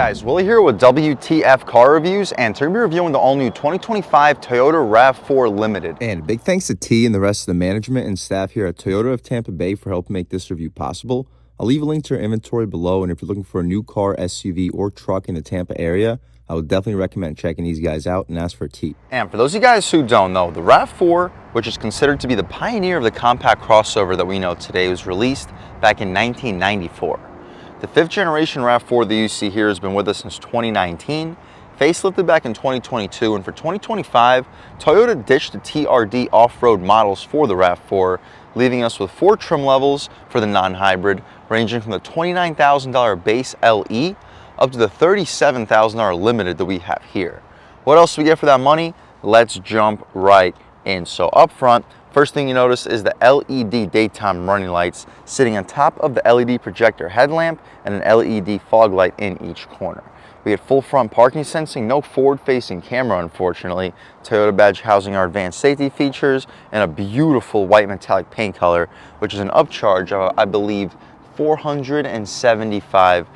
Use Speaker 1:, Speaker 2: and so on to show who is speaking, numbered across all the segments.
Speaker 1: Guys, Willie here with W.T.F car reviews, and today we're reviewing the all-new 2025 Toyota RAV4 Limited.
Speaker 2: And a big thanks to T and the rest of the management and staff here at Toyota of Tampa Bay for helping make this review possible. I'll leave a link to our inventory below, and if you're looking for a new car, SUV, or truck in the Tampa area, I would definitely recommend checking these guys out and ask for T.
Speaker 1: And for those of you guys who don't know, the RAV4, which is considered to be the pioneer of the compact crossover that we know today, was released back in 1994. The 5th generation RAV4 that you see here has been with us since 2019, facelifted back in 2022, and for 2025, Toyota ditched the TRD off-road models for the RAV4, leaving us with 4 trim levels for the non-hybrid, ranging from the $29,000 base LE up to the $37,000 Limited that we have here. What else do we get for that money? Let's jump right in. So up front, first thing you notice is the LED daytime running lights sitting on top of the LED projector headlamp and an LED fog light in each corner. We get full front parking sensing, no forward-facing camera unfortunately, Toyota badge housing our advanced safety features, and a beautiful white metallic paint color, which is an upcharge of, I believe, $475.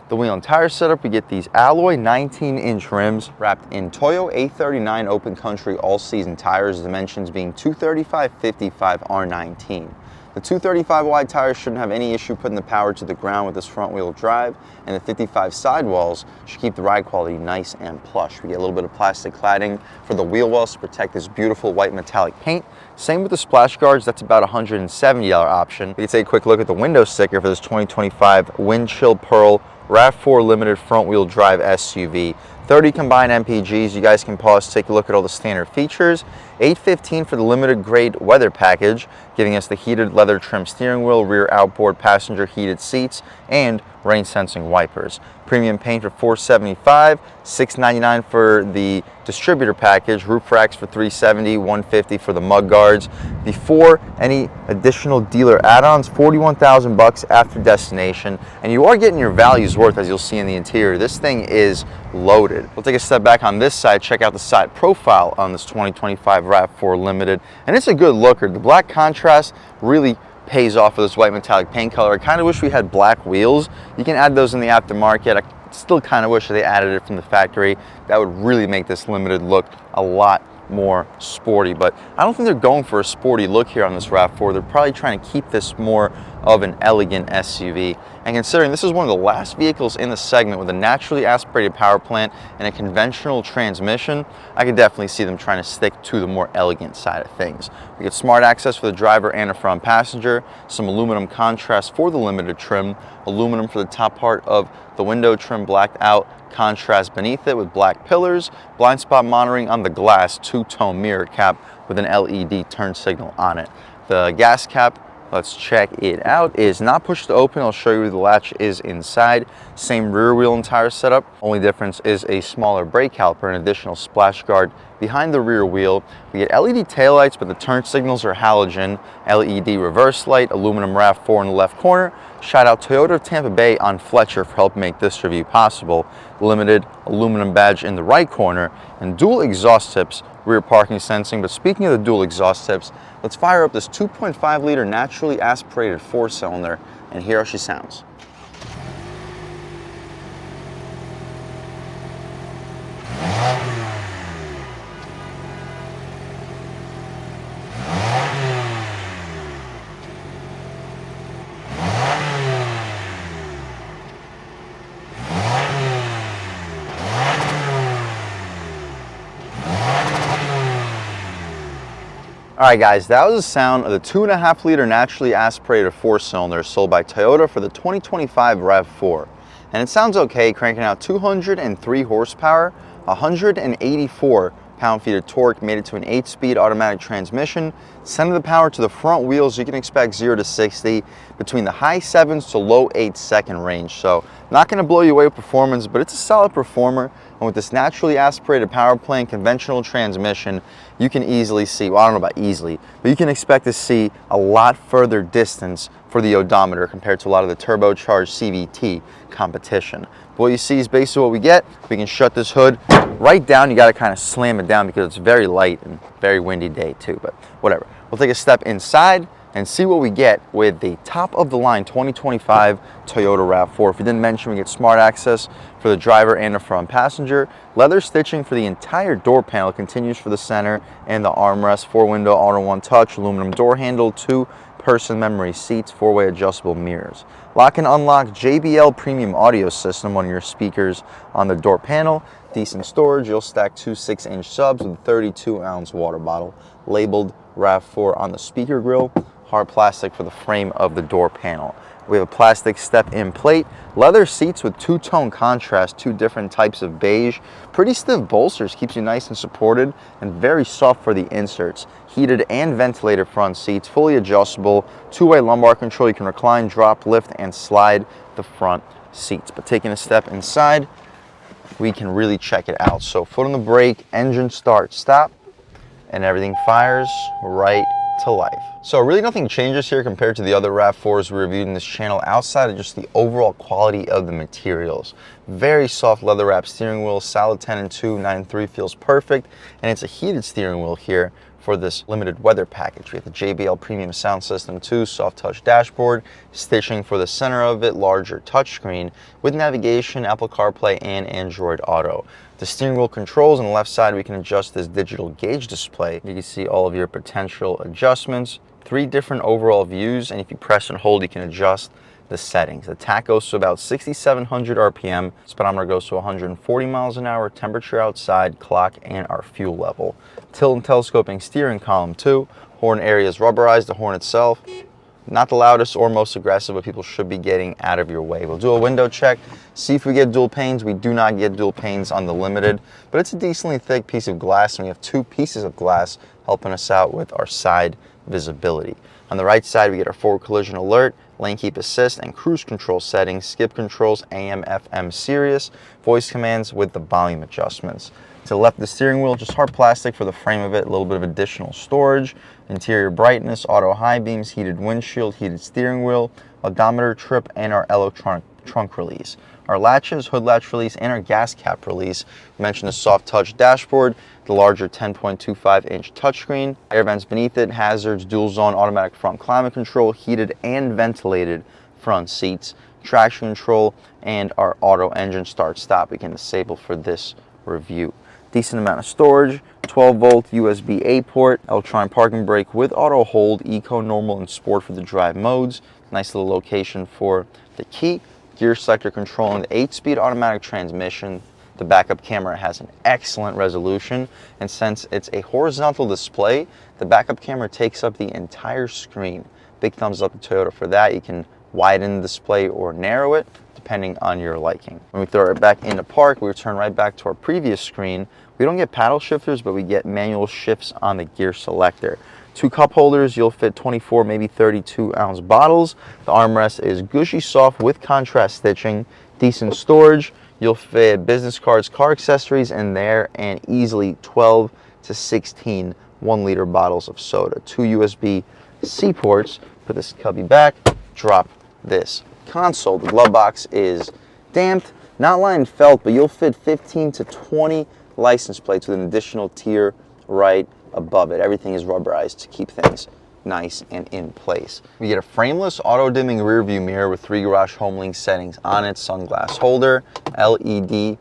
Speaker 1: The wheel and tire setup, we get these alloy 19-inch rims wrapped in Toyo A39 Open Country all-season tires, dimensions being 235/55 R19. The 235 wide tires shouldn't have any issue putting the power to the ground with this front-wheel drive, and the 55 sidewalls should keep the ride quality nice and plush. We get a little bit of plastic cladding for the wheel wells to protect this beautiful white metallic paint. Same with the splash guards, that's about a $170 option. We can take a quick look at the window sticker for this 2025 Wind Chill Pearl RAV4 Limited front-wheel drive SUV. 30 combined MPGs. You guys can pause, take a look at all the standard features. $815 for the limited grade weather package, giving us the heated leather trim steering wheel, rear outboard passenger heated seats, and rain sensing wipers. Premium paint for $475, $699 for the distributor package, roof racks for $370, $150 for the mud guards. Before any additional dealer add-ons, $41,000 after destination, and you are getting your value's worth, as you'll see in the interior. This thing is loaded. We'll take a step back on this side, check out the side profile on this 2025 RAV4 Limited, and it's a good looker. The black contrast really pays off with this white metallic paint color. I kind of wish we had black wheels. You can add those in the aftermarket. I still kind of wish they added it from the factory. That would really make this Limited look a lot more sporty, but I don't think they're going for a sporty look here on this RAV4. They're probably trying to keep this more of an elegant SUV. And considering this is one of the last vehicles in the segment with a naturally aspirated power plant and a conventional transmission, I could definitely see them trying to stick to the more elegant side of things. We get smart access for the driver and the front passenger, some aluminum contrast for the Limited trim, aluminum for the top part of the window trim blacked out, contrast beneath it with black pillars, blind spot monitoring on the glass, two-tone mirror cap with an LED turn signal on it. The gas cap, let's check it out, is not pushed to open. I'll show you the latch is inside. Same rear wheel and tire setup. Only difference is a smaller brake caliper and additional splash guard behind the rear wheel. We get LED taillights, but the turn signals are halogen. LED reverse light, aluminum RAV4 in the left corner. Shout out Toyota of Tampa Bay on Fletcher for helping make this review possible. Limited aluminum badge in the right corner, and dual exhaust tips, rear parking sensing. But speaking of the dual exhaust tips, let's fire up this 2.5 liter naturally aspirated 4-cylinder and hear how she sounds. Alright guys, that was the sound of the 2.5 liter naturally aspirated 4-cylinder sold by Toyota for the 2025 RAV4. And it sounds okay, cranking out 203 horsepower, 184 pound-feet of torque, made it to an 8-speed automatic transmission. Sending the power to the front wheels, you can expect 0 to 60 between the high 7s to low 8-second range. So not going to blow you away with performance, but it's a solid performer. And with this naturally aspirated power plant, conventional transmission, you can easily see, well, I don't know about easily, but you can expect to see a lot further distance for the odometer compared to a lot of the turbocharged CVT competition. But what you see is basically what we get. We can shut this hood right down. You got to kind of slam it down because it's very light and very windy day too, but whatever. We'll take a step inside, and see what we get with the top of the line 2025 Toyota RAV4. If we didn't mention, we get smart access for the driver and the front passenger. Leather stitching for the entire door panel continues for the center and the armrest. 4-window auto one touch, aluminum door handle, 2-person memory seats, 4-way adjustable mirrors. Lock and unlock JBL premium audio system on your speakers on the door panel. Decent storage. You'll stack 2 6-inch subs with a 32-ounce water bottle labeled RAV4 on the speaker grill. Hard plastic for the frame of the door panel. We have a plastic step-in plate, leather seats with two-tone contrast, 2 different types of beige, pretty stiff bolsters, keeps you nice and supported, and very soft for the inserts. Heated and ventilated front seats, fully adjustable, 2-way lumbar control. You can recline, drop, lift, and slide the front seats. But taking a step inside, we can really check it out. So foot on the brake, engine start, stop, and everything fires right to life. So really nothing changes here compared to the other RAV4s we reviewed in this channel outside of just the overall quality of the materials. Very soft leather wrap steering wheel, solid 10 and 2, 9.3 feels perfect, and it's a heated steering wheel here for this limited weather package. We have the JBL premium sound system too, soft touch dashboard, stitching for the center of it, larger touchscreen with navigation, Apple CarPlay, and Android Auto. The steering wheel controls on the left side, we can adjust this digital gauge display. You can see all of your potential adjustments, 3 different overall views, and if you press and hold, you can adjust the settings. The tach goes to about 6,700 RPM, speedometer goes to 140 miles an hour, temperature outside, clock, and our fuel level. Tilt and telescoping steering column too. Horn area is rubberized, the horn itself, not the loudest or most aggressive, but people should be getting out of your way. We'll do a window check, see if we get dual panes. We do not get dual panes on the Limited, but it's a decently thick piece of glass, and we have 2 pieces of glass helping us out with our side visibility. On the right side, we get our forward collision alert, lane keep assist, and cruise control settings, skip controls, AM, FM, Sirius, voice commands with the volume adjustments. To the left of the steering wheel, just hard plastic for the frame of it, a little bit of additional storage, interior brightness, auto high beams, heated windshield, heated steering wheel, odometer, trip, and our electronic trunk release. Our latches, hood latch release, and our gas cap release. We mentioned the soft touch dashboard, the larger 10.25-inch touchscreen, air vents beneath it, hazards, dual zone automatic front climate control, heated and ventilated front seats, traction control, and our auto engine start stop we can disable for this review. Decent amount of storage, 12-volt USB-A port, electronic parking brake with auto hold, eco, normal, and sport for the drive modes. Nice little location for the key. Gear selector control and the 8-speed automatic transmission. The backup camera has an excellent resolution, and since it's a horizontal display, the backup camera takes up the entire screen. Big thumbs up to Toyota for that. You can widen the display or narrow it depending on your liking. When we throw it back into park, we return right back to our previous screen. We don't get paddle shifters, but we get manual shifts on the gear selector. 2 cup holders, you'll fit 24, maybe 32-ounce bottles. The armrest is gushy soft with contrast stitching, decent storage. You'll fit business cards, car accessories in there, and easily 12 to 16 1-liter bottles of soda. 2 USB-C ports. Put this cubby back, drop this console. The glove box is damped, not lined felt, but you'll fit 15 to 20 license plates with an additional tier right above it. Everything is rubberized to keep things nice and in place. We get a frameless auto-dimming rear view mirror with 3 garage home link settings on it, sunglass holder, LED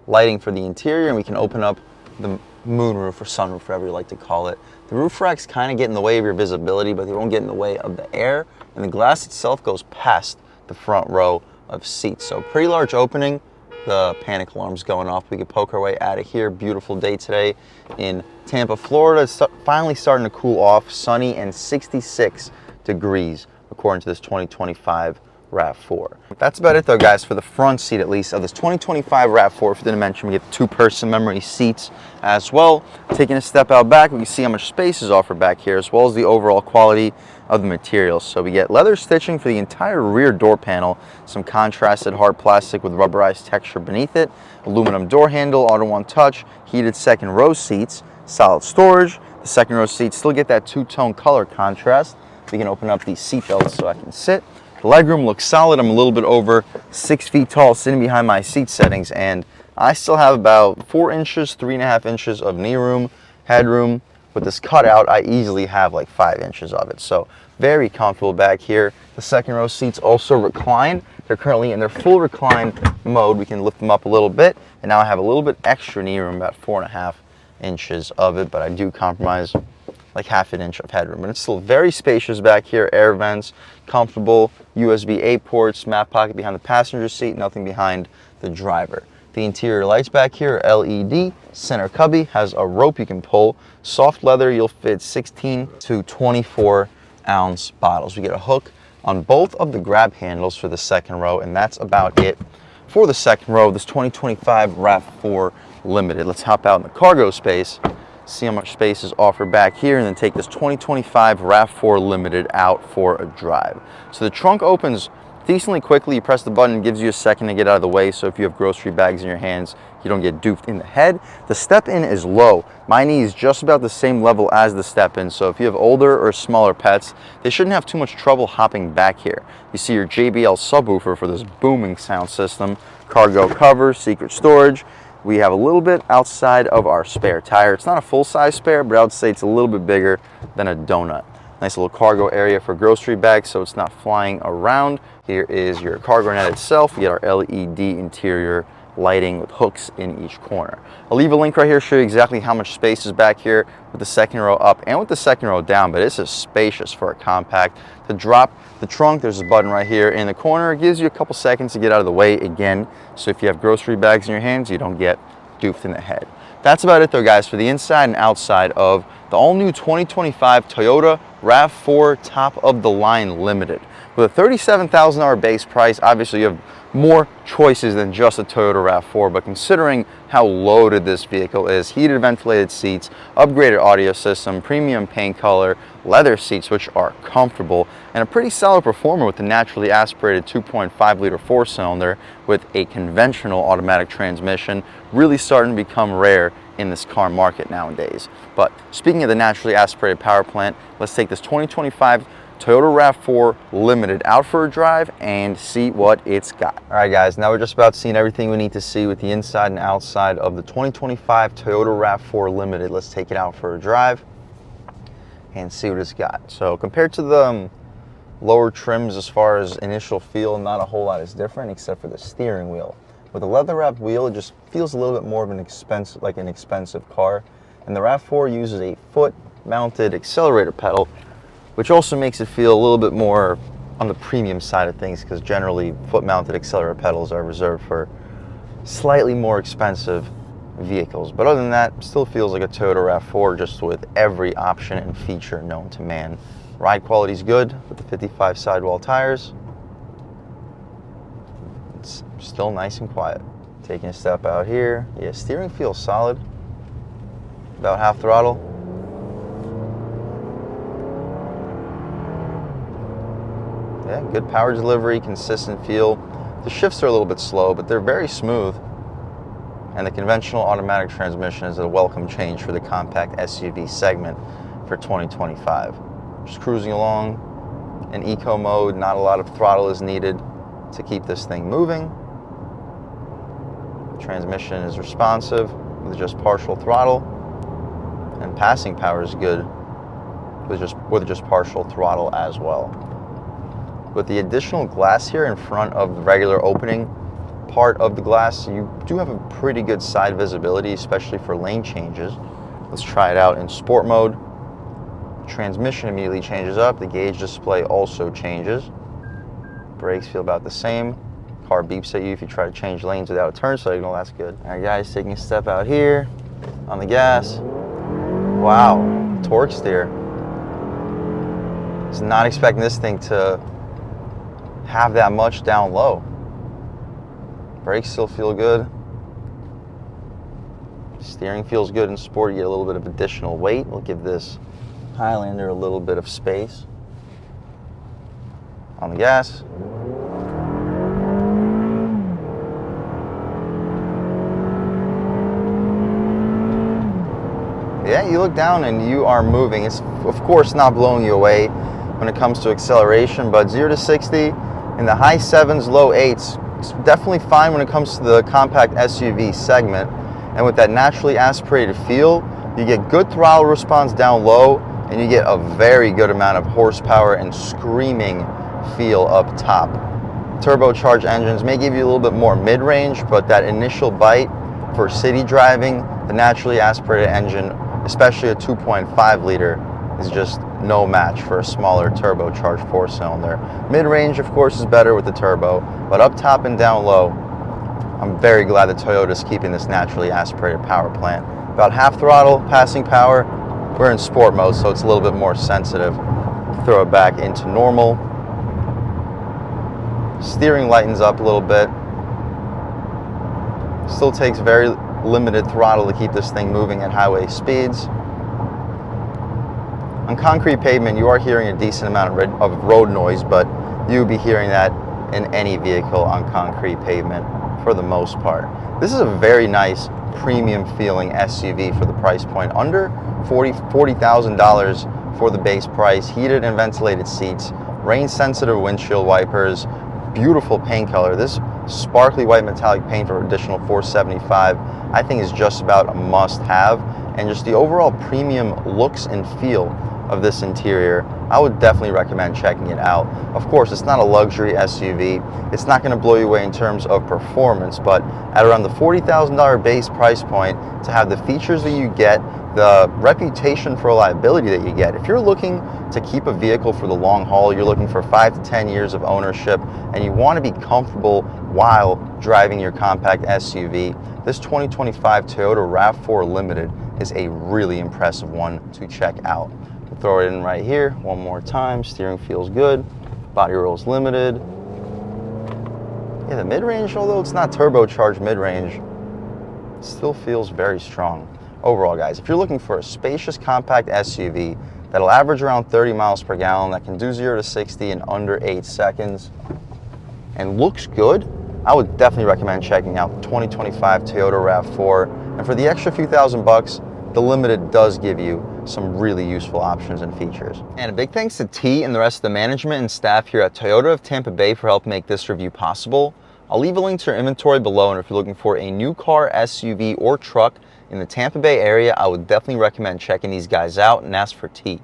Speaker 1: lighting for the interior, and we can open up the moonroof or sunroof, whatever you like to call it. The roof racks kind of get in the way of your visibility, but they won't get in the way of the air, and the glass itself goes past the front row of seats. So pretty large opening. The panic alarm's going off. We can poke our way out of here. Beautiful day today in Tampa, Florida. It's finally starting to cool off. Sunny and 66 degrees according to this 2025 RAV4. That's about it though, guys, for the front seat at least of this 2025 RAV4. If I didn't mention, we get the 2-person memory seats as well. Taking a step out back, we can see how much space is offered back here, as well as the overall quality of the materials. So we get leather stitching for the entire rear door panel, some contrasted hard plastic with rubberized texture beneath it, aluminum door handle, auto one touch, heated second row seats, solid storage. The second row seats still get that 2-tone color contrast. We can open up these seat belts so I can sit. The legroom looks solid. I'm a little bit over 6 feet tall sitting behind my seat settings, and I still have about 4 inches, 3.5 inches of knee room, headroom. With this cutout, I easily have like 5 inches of it. So Very comfortable back here. The second row seats also recline. They're currently in their full recline mode. We can lift them up a little bit, and now I have a little bit extra knee room, about 4.5 inches of it, but I do compromise like half an inch of headroom. But it's still very spacious back here. Air vents, comfortable USB-A ports, map pocket behind the passenger seat, nothing behind the driver. The interior lights back here are LED. Center cubby has a rope you can pull. Soft leather, you'll fit 16 to 24 ounce bottles. We get a hook on both of the grab handles for the second row, and that's about it for the second row of this 2025 RAV4 Limited. Let's hop out in the cargo space, see how much space is offered back here, and then take this 2025 RAV4 Limited out for a drive. So the trunk opens decently quickly. You press the button, it gives you a second to get out of the way, so if you have grocery bags in your hands, you don't get doofed in the head. The step-in is low. My knee is just about the same level as the step-in, so if you have older or smaller pets, they shouldn't have too much trouble hopping back here. You see your JBL subwoofer for this booming sound system, cargo cover, secret storage. We have a little bit outside of our spare tire. It's not a full-size spare, but I would say it's a little bit bigger than a donut. Nice little cargo area for grocery bags so it's not flying around. Here is your cargo net itself. We get our LED interior lighting with hooks in each corner. I'll leave a link right here to show you exactly how much space is back here with the second row up and with the second row down, but this is spacious for a compact. To drop the trunk, there's a button right here in the corner. It gives you a couple seconds to get out of the way again, so if you have grocery bags in your hands, you don't get doofed in the head. That's about it though, guys, for the inside and outside of the all-new 2025 Toyota RAV4 top of the line Limited. With a $37,000 base price, obviously you have more choices than just a Toyota RAV4, but considering how loaded this vehicle is, heated ventilated seats, upgraded audio system, premium paint color, leather seats which are comfortable, and a pretty solid performer with the naturally aspirated 2.5 liter 4-cylinder with a conventional automatic transmission, really starting to become rare in this car market nowadays. But speaking of the naturally aspirated power plant, let's take this 2025 Toyota RAV4 Limited out for a drive and see what it's got. All right, guys, now we're just about seeing everything we need to see with the inside and outside of the 2025 Toyota RAV4 Limited. Let's take it out for a drive and see what it's got. So compared to the lower trims as far as initial feel, not a whole lot is different except for the steering wheel. With a leather wrapped wheel, it just feels a little bit more of an expensive car. And the RAV4 uses a foot mounted accelerator pedal, which also makes it feel a little bit more on the premium side of things, because generally foot-mounted accelerator pedals are reserved for slightly more expensive vehicles. But other than that, still feels like a Toyota RAV4, just with every option and feature known to man. Ride quality is good with the 55 sidewall tires. It's still nice and quiet. Taking a step out here, yeah, steering feels solid, about half throttle. Yeah, good power delivery, consistent feel. The shifts are a little bit slow, but they're very smooth. And the conventional automatic transmission is a welcome change for the compact SUV segment for 2025. Just cruising along in eco mode, not a lot of throttle is needed to keep this thing moving. Transmission is responsive with just partial throttle, and passing power is good with just partial throttle as well. With the additional glass here in front of the regular opening part of the glass, you do have a pretty good side visibility, especially for lane changes. Let's try it out in sport mode. Transmission immediately changes up. The gauge display also changes. Brakes feel about the same. Car beeps at you if you try to change lanes without a turn signal. That's good. All right, guys, taking a step out here on the gas. Wow, torque steer. Was not expecting this thing to have that much down low. Brakes still feel good. Steering feels good in sport. You get a little bit of additional weight. We'll give this Highlander a little bit of space. On the gas. Yeah, you look down and you are moving. It's of course not blowing you away when it comes to acceleration, but 0 to 60 in the high 7s, low 8s, it's definitely fine when it comes to the compact SUV segment. And with that naturally aspirated feel, you get good throttle response down low and you get a very good amount of horsepower and screaming feel up top. Turbocharged engines may give you a little bit more mid-range, but that initial bite for city driving, the naturally aspirated engine, especially a 2.5 liter, is just no match for a smaller turbocharged 4-cylinder. Mid-range, of course, is better with the turbo, but up top and down low, I'm very glad that Toyota's keeping this naturally aspirated power plant. About half throttle, passing power. We're in sport mode, so it's a little bit more sensitive. Throw it back into normal. Steering lightens up a little bit. Still takes very limited throttle to keep this thing moving at highway speeds. On concrete pavement, you are hearing a decent amount of road noise, but you'll be hearing that in any vehicle on concrete pavement for the most part. This is a very nice premium feeling SUV for the price point. Under $40,000 for the base price. Heated and ventilated seats, rain sensitive windshield wipers, beautiful paint color. This sparkly white metallic paint for additional $475 I think is just about a must have, and just the overall premium looks and feel of this interior, I would definitely recommend checking it out. Of course, it's not a luxury SUV. It's not going to blow you away in terms of performance, but at around the $40,000 base price point, to have the features that you get, the reputation for reliability that you get. If you're looking to keep a vehicle for the long haul, you're looking for 5 to 10 years of ownership, and you want to be comfortable while driving your compact SUV, this 2025 Toyota RAV4 Limited is a really impressive one to check out. We'll throw it in right here one more time. Steering feels good. Body roll's limited. Yeah, the mid-range, although it's not turbocharged mid-range, still feels very strong. Overall, guys, if you're looking for a spacious compact SUV that'll average around 30 miles per gallon, that can do 0 to 60 in under 8 seconds, and looks good, I would definitely recommend checking out the 2025 Toyota RAV4. And for the extra few $1,000, the Limited does give you some really useful options and features. And a big thanks to T and the rest of the management and staff here at Toyota of Tampa Bay for helping make this review possible. I'll leave a link to their inventory below, and if you're looking for a new car, SUV, or truck in the Tampa Bay area, I would definitely recommend checking these guys out and ask for T.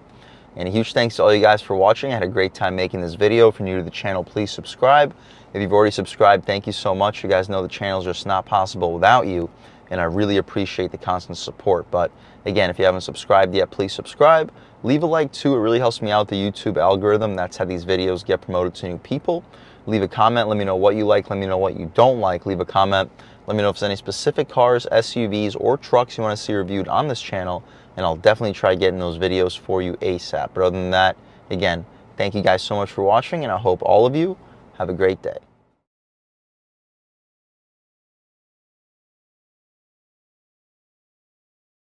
Speaker 1: And a huge thanks to all you guys for watching. I had a great time making this video. If you're new to the channel, please subscribe. If you've already subscribed, thank you so much. You guys know the channel is just not possible without you, and I really appreciate the constant support. But again, if you haven't subscribed yet, please subscribe. Leave a like too. It really helps me out, the YouTube algorithm. That's how these videos get promoted to new people. Leave a comment. Let me know what you like. Let me know what you don't like. Leave a comment. Let me know if there's any specific cars, SUVs, or trucks you want to see reviewed on this channel, and I'll definitely try getting those videos for you ASAP. But other than that, again, thank you guys so much for watching, and I hope all of you have a great day.